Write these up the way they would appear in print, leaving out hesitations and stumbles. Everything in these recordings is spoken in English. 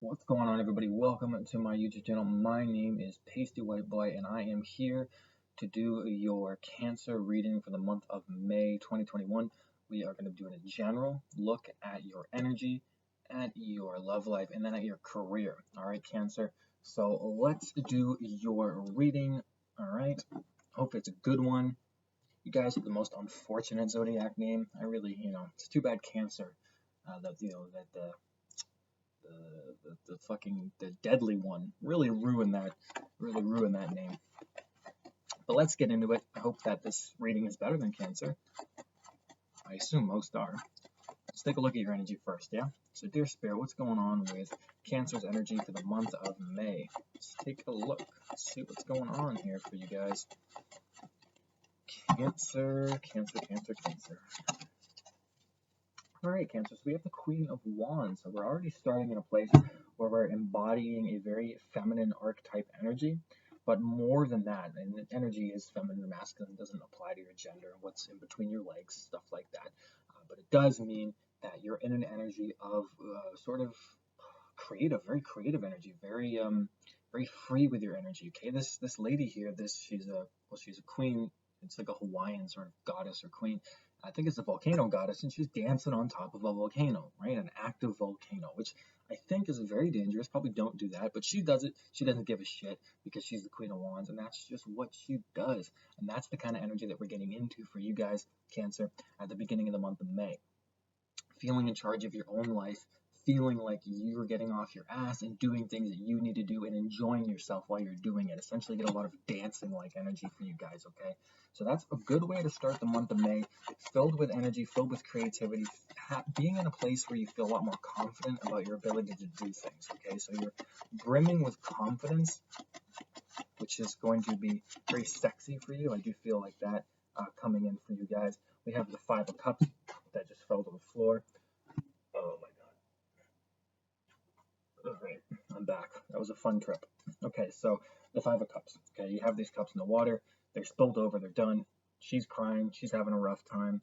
What's going on, everybody? Welcome to my YouTube channel. My name is Pasty White Boy, and I am here to do your Cancer reading for the month of May 2021. We are going to be doing a general look at your energy, at your love life, and then at your career. All right, Cancer. So let's do your reading. All right. Hope it's a good one. You guys have the most unfortunate zodiac name. I really, it's too bad Cancer. The deadly one really ruined that name. But let's get into it. I hope that this reading is better than Cancer. I assume most are. Let's take a look at your energy first, yeah? So dear Spirit, what's going on with Cancer's energy for the month of May? Let's take a look. Let's see what's going on here for you guys. Cancer. All right, Cancer, so we have the Queen of Wands. So we're already starting in a place where we're embodying a very feminine archetype energy, but more than that, and the energy is feminine or masculine, it doesn't apply to your gender and what's in between your legs, stuff like that. But it does mean that you're in an energy of sort of creative, very creative energy, very free with your energy. Okay, this lady here, she's a queen. It's like a Hawaiian sort of goddess or queen. I think it's a volcano goddess, and she's dancing on top of a volcano, right? An active volcano, which I think is very dangerous. Probably don't do that, but she does it. She doesn't give a shit because she's the Queen of Wands, and that's just what she does. And that's the kind of energy that we're getting into for you guys, Cancer, at the beginning of the month of May. Feeling in charge of your own life, feeling like you're getting off your ass and doing things that you need to do and enjoying yourself while you're doing it. Essentially get a lot of dancing-like energy for you guys, okay? So that's a good way to start the month of May, filled with energy, filled with creativity, being in a place where you feel a lot more confident about your ability to do things, okay? So you're brimming with confidence, which is going to be very sexy for you. I do feel like that coming in for you guys. We have the Five of Cups that just fell to the floor. Oh my God. All right, I'm back. That was a fun trip. Okay, so the Five of Cups. Okay, you have these cups in the water. They're spilled over. They're done. She's crying. She's having a rough time.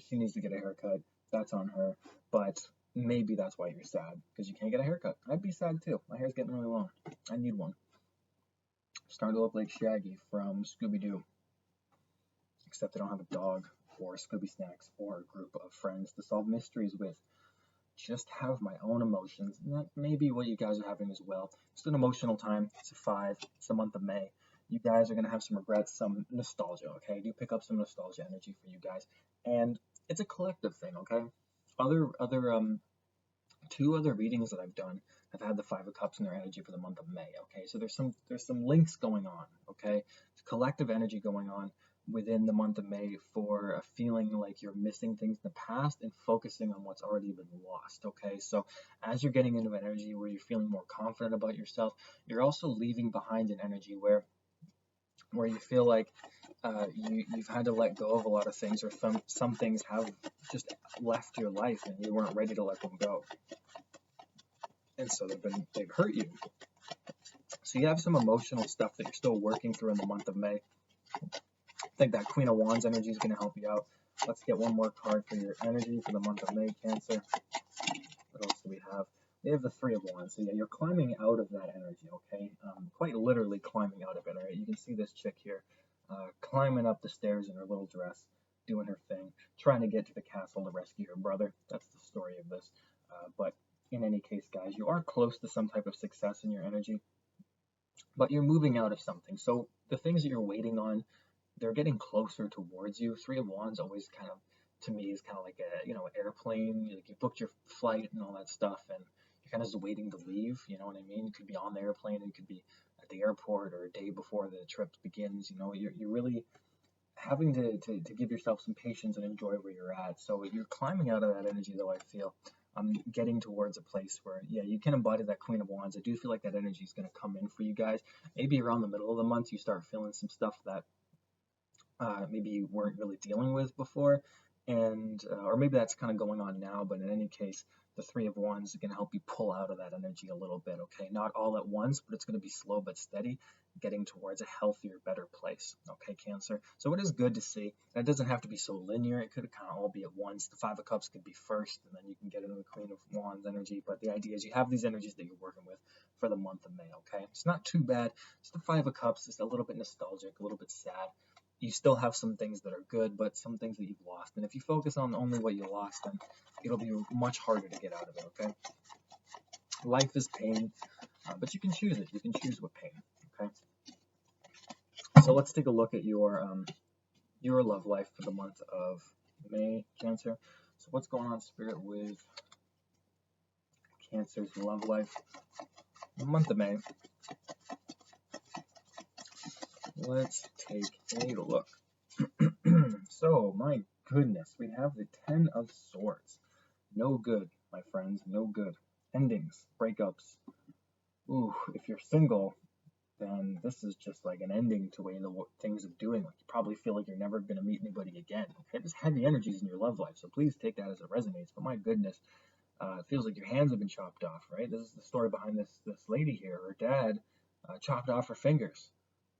She needs to get a haircut. That's on her. But maybe that's why you're sad, because you can't get a haircut. I'd be sad too. My hair's getting really long. I need one. Starting to look like Shaggy from Scooby-Doo. Except I don't have a dog or Scooby Snacks or a group of friends to solve mysteries with. Just have my own emotions, and that may be what you guys are having as well. It's an emotional time. It's a 5. It's the month of May. You guys are going to have some regrets, some nostalgia, okay? I do pick up some nostalgia energy for you guys, and it's a collective thing, okay? Two other readings that I've done have had the Five of Cups in their energy for the month of May, okay? So there's some links going on, okay? It's collective energy going on within the month of May for a feeling like you're missing things in the past and focusing on what's already been lost, okay? So as you're getting into an energy where you're feeling more confident about yourself, you're also leaving behind an energy where you feel like you've had to let go of a lot of things, or some things have just left your life and you weren't ready to let them go. And so they've hurt you. So you have some emotional stuff that you're still working through in the month of May. I think that Queen of Wands energy is going to help you out. Let's get one more card for your energy for the month of May, Cancer. What else do we have? We have the Three of Wands. So yeah, you're climbing out of that energy, okay? Quite literally climbing out of it, all right? You can see this chick here climbing up the stairs in her little dress, doing her thing, trying to get to the castle to rescue her brother. That's the story of this. But in any case, guys, you are close to some type of success in your energy, but you're moving out of something. So the things that you're waiting on, they're getting closer towards you. Three of Wands always kind of, to me, is kind of like airplane. Like you booked your flight and all that stuff, and you're kind of just waiting to leave. You know what I mean? You could be on the airplane, you could be at the airport, or a day before the trip begins. You're really having to give yourself some patience and enjoy where you're at. So you're climbing out of that energy, though, I feel. I'm getting towards a place where, yeah, you can embody that Queen of Wands. I do feel like that energy is going to come in for you guys. Maybe around the middle of the month, you start feeling some stuff that maybe you weren't really dealing with before, and or maybe that's kind of going on now. But in any case, The Three of Wands is going to help you pull out of that energy a little bit, okay? Not all at once, but it's going to be slow but steady, getting towards a healthier, better place, okay, Cancer? So it is good to see. And it doesn't have to be so linear. It could kind of all be at once. The Five of Cups could be first, and then you can get into the Queen of Wands energy. But the idea is you have these energies that you're working with for the month of May, okay? It's not too bad. It's the Five of Cups. It's a little bit nostalgic, a little bit sad. You still have some things that are good, but some things that you've lost. And if you focus on only what you lost, then it'll be much harder to get out of it, okay? Life is pain, but you can choose it. You can choose what pain, okay? So let's take a look at your love life for the month of May, Cancer. So what's going on, Spirit, with Cancer's love life the month of May? Let's take a look. So, my goodness, we have the Ten of Swords. No good, my friends, no good. Endings, breakups. Ooh, if you're single, then this is just like an ending to way the things are doing. Like, you probably feel like you're never going to meet anybody again. Okay, there's heavy energies in your love life, so please take that as it resonates. But my goodness, it feels like your hands have been chopped off, right? This is the story behind this lady here. Her dad chopped off her fingers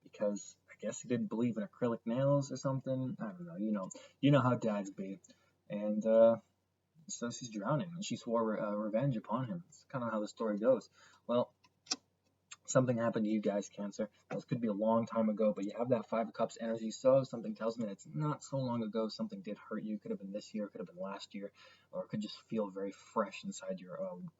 because I guess he didn't believe in acrylic nails or something. I don't know. You know how dads be. And so she's drowning, and she swore revenge upon him. That's kind of how the story goes. Well, something happened to you guys, Cancer. This could be a long time ago, but you have that Five of Cups energy, so something tells me that it's not so long ago. Something did hurt you. Could have been this year, could have been last year, or it could just feel very fresh inside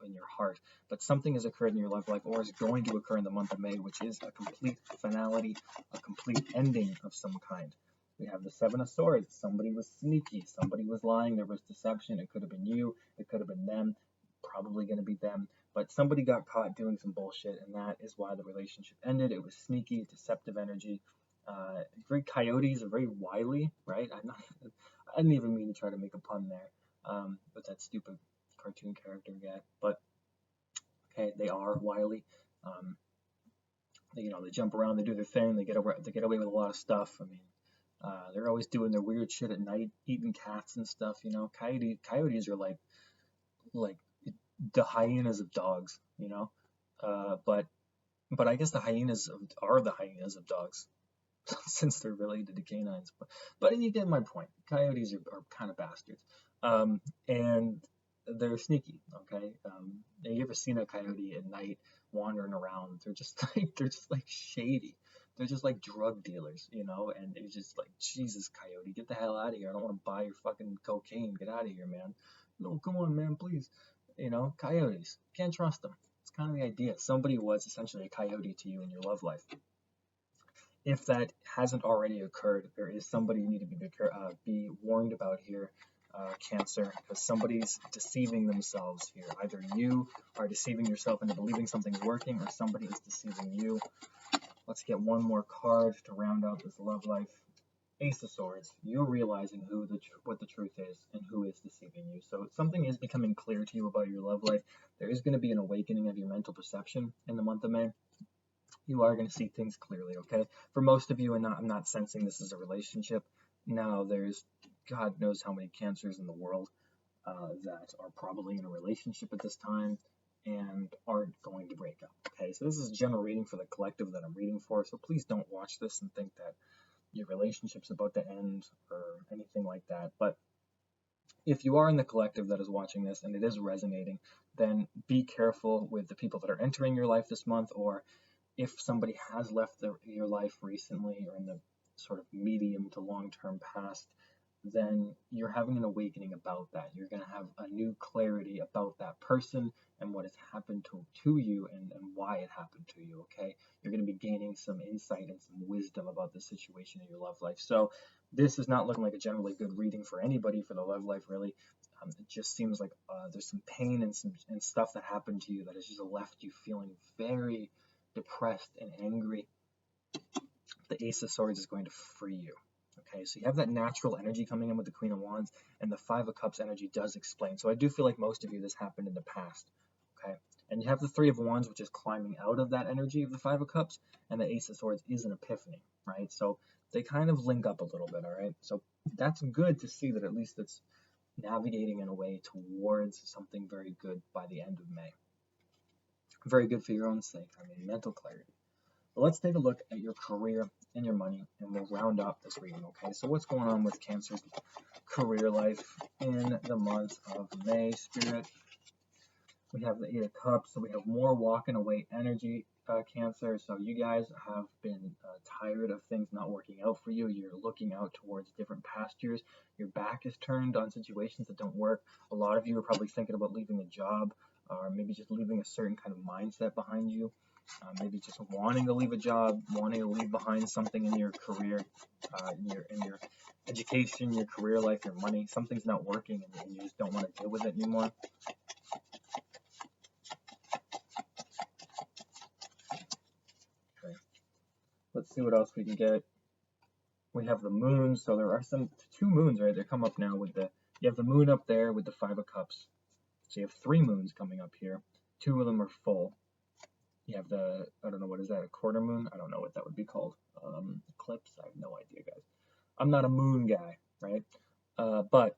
in your heart. But something has occurred in your love life, or is going to occur in the month of May, which is a complete finality, a complete ending of some kind. We have the Seven of Swords. Somebody was sneaky. Somebody was lying. There was deception. It could have been you. It could have been them. Probably going to be them. But somebody got caught doing some bullshit, and that is why the relationship ended. It was sneaky, deceptive energy. Very coyotes are very wily, right? I didn't even mean to try to make a pun there with that stupid cartoon character guy. But okay, they are wily. They jump around, they do their thing, they get away with a lot of stuff. I mean, they're always doing their weird shit at night, eating cats and stuff. Coyotes are like the hyenas of dogs. But I guess the hyenas are the hyenas of dogs, since they're related to canines. But you get my point. Coyotes are kind of bastards, and they're sneaky. Okay, have you ever seen a coyote at night wandering around? They're just like shady. They're just like drug dealers, and it's just like, Jesus, coyote, get the hell out of here. I don't want to buy your fucking cocaine. Get out of here, man. No, come on, man, please. Coyotes. Can't trust them. It's kind of the idea. Somebody was essentially a coyote to you in your love life. If that hasn't already occurred, there is somebody you need to be warned about here, Cancer, because somebody's deceiving themselves here. Either you are deceiving yourself into believing something's working, or somebody is deceiving you. Let's get one more card to round out this love life. Ace of Swords. You're realizing what the truth is and who is deceiving you. So something is becoming clear to you about your love life. There is going to be an awakening of your mental perception in the month of May. You are going to see things clearly, okay? For most of you, and I'm not sensing this as a relationship. Now, there's God knows how many Cancers in the world that are probably in a relationship at this time and aren't going to break up, okay? So this is a general reading for the collective that I'm reading for, so please don't watch this and think that your relationship's about to end or anything like that. But if you are in the collective that is watching this and it is resonating, then be careful with the people that are entering your life this month, or if somebody has left your life recently or in the sort of medium to long-term past, then you're having an awakening about that. You're going to have a new clarity about that person and what has happened to you and why it happened to you, okay? You're going to be gaining some insight and some wisdom about the situation in your love life. So this is not looking like a generally good reading for anybody for the love life, really. It just seems like there's some pain and stuff that happened to you that has just left you feeling very depressed and angry. The Ace of Swords is going to free you. Okay, so you have that natural energy coming in with the Queen of Wands, and the Five of Cups energy does explain. So I do feel like most of you, this happened in the past. Okay, and you have the Three of Wands, which is climbing out of that energy of the Five of Cups, and the Ace of Swords is an epiphany, right? So they kind of link up a little bit, all right? So that's good to see that at least navigating in a way towards something very good by the end of May. Very good for your own sake, I mean, mental clarity. But let's take a look at your career and your money, and we'll round up this reading, okay? So what's going on with Cancer's career life in the month of May, Spirit? We have the Eight of Cups, so we have more walking away energy, Cancer. So you guys have been tired of things not working out for you. You're looking out towards different pastures. Your back is turned on situations that don't work. A lot of you are probably thinking about leaving a job, or maybe just leaving a certain kind of mindset behind you. Maybe just wanting to leave a job, wanting to leave behind something in your career, in your education, your career life, your money. Something's not working, and you just don't want to deal with it anymore. Okay. Let's see what else we can get. We have the moon, so there are two moons, right? They come up now with you have the moon up there with the Five of Cups. So you have three moons coming up here. Two of them are full. You have I don't know, what is that, a quarter moon? I don't know what that would be called. Eclipse? I have no idea, guys. I'm not a moon guy, right? But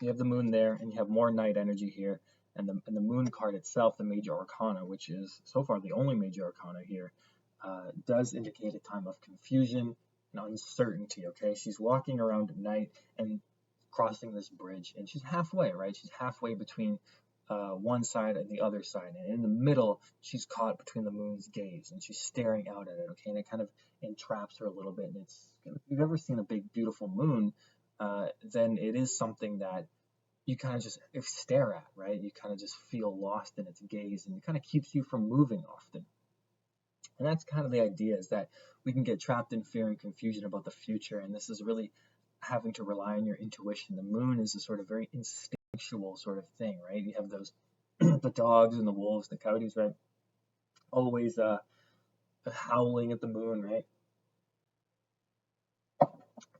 you have the moon there, and you have more night energy here. And the moon card itself, the major arcana, which is so far the only major arcana here, does indicate a time of confusion and uncertainty, okay? She's walking around at night and crossing this bridge, and she's halfway, right? She's halfway between one side and the other side, and in the middle she's caught between the moon's gaze, and she's staring out at it, okay? And it kind of entraps her a little bit. And if you've ever seen a big beautiful moon, then it is something that you kind of just stare at, right? You kind of just feel lost in its gaze, and it kind of keeps you from moving often. And that's kind of the idea, is that we can get trapped in fear and confusion about the future, and this is really having to rely on your intuition. The moon is a sort of very instinctual sort of thing, right? You have those the dogs and the wolves, the coyotes, right? Always howling at the moon, right?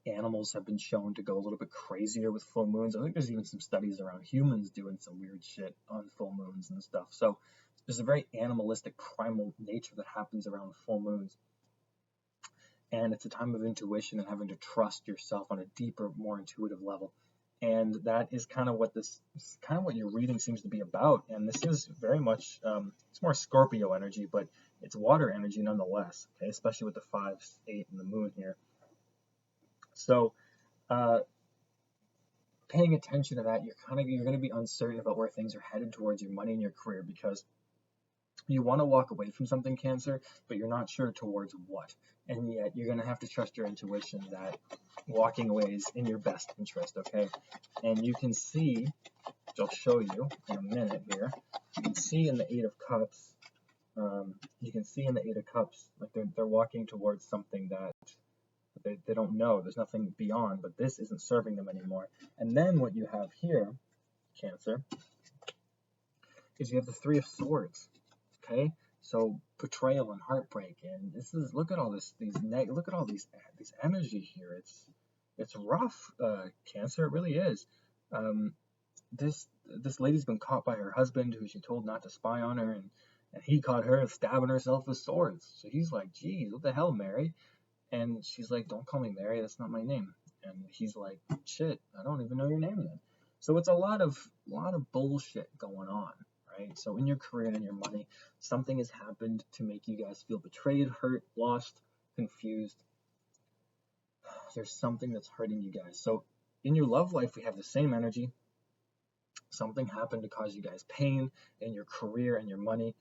Animals have been shown to go a little bit crazier with full moons. I think there's even some studies around humans doing some weird shit on full moons and stuff. So there's a very animalistic, primal nature that happens around full moons. And it's a time of intuition and having to trust yourself on a deeper, more intuitive level. And that is kind of what your reading seems to be about. And this is very much, it's more Scorpio energy, but it's water energy nonetheless, okay? Especially with the 5, 8, and the moon here. So paying attention to that, you're going to be uncertain about where things are headed towards your money and your career, because you want to walk away from something, Cancer, but you're not sure towards what. And yet you're going to have to trust your intuition that walking away is in your best interest, okay? And you can see, which I'll show you in a minute here, you can see in the Eight of Cups, like they're walking towards something that they don't know. There's nothing beyond, but this isn't serving them anymore. And then what you have here, Cancer, is you have the Three of Swords, okay? So betrayal and heartbreak, and look at all this, look at all these energy here. It's rough, Cancer. It really is. This lady's been caught by her husband, who she told not to spy on her, and he caught her stabbing herself with swords. So he's like, geez, what the hell, Mary? And she's like, don't call me Mary, that's not my name. And he's like, shit, I don't even know your name then. So it's a lot of bullshit going on, right? So in your career and in your money, something has happened to make you guys feel betrayed, hurt, lost, confused. There's something that's hurting you guys. So in your love life, we have the same energy. Something happened to cause you guys pain in your career and your money,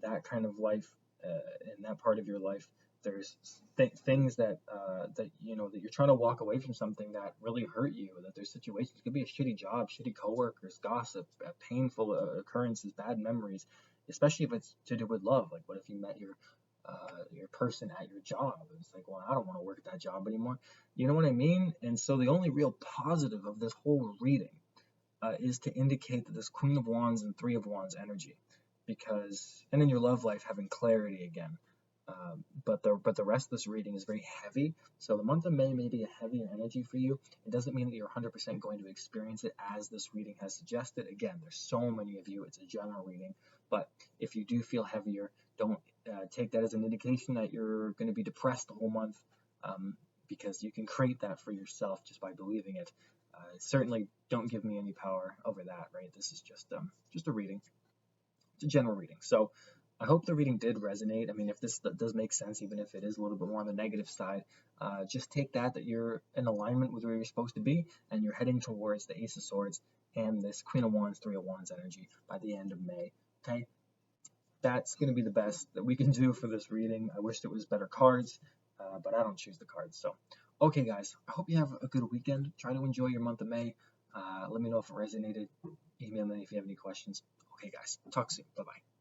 that kind of life, in that part of your life. There's things that you're trying to walk away from something that really hurt you. That there's situations, it could be a shitty job, shitty coworkers, gossip, painful occurrences, bad memories, especially if it's to do with love. Like, what if you met your person at your job? It's like, well, I don't want to work at that job anymore. You know what I mean? And so the only real positive of this whole reading is to indicate that this Queen of Wands and Three of Wands energy, and in your love life, having clarity again. But the rest of this reading is very heavy. So the month of May may be a heavier energy for you. It doesn't mean that you're 100% going to experience it as this reading has suggested. Again, there's so many of you. It's a general reading. But if you do feel heavier, don't take that as an indication that you're going to be depressed the whole month, because you can create that for yourself just by believing it. Certainly don't give me any power over that, right? This is just a reading. It's a general reading. So I hope the reading did resonate. I mean, if this does make sense, even if it is a little bit more on the negative side, just take that you're in alignment with where you're supposed to be, and you're heading towards the Ace of Swords and this Queen of Wands, Three of Wands energy by the end of May. Okay, that's going to be the best that we can do for this reading. I wish it was better cards, but I don't choose the cards. So, okay, guys, I hope you have a good weekend. Try to enjoy your month of May. Let me know if it resonated. Email me if you have any questions. Okay, guys, talk soon. Bye bye.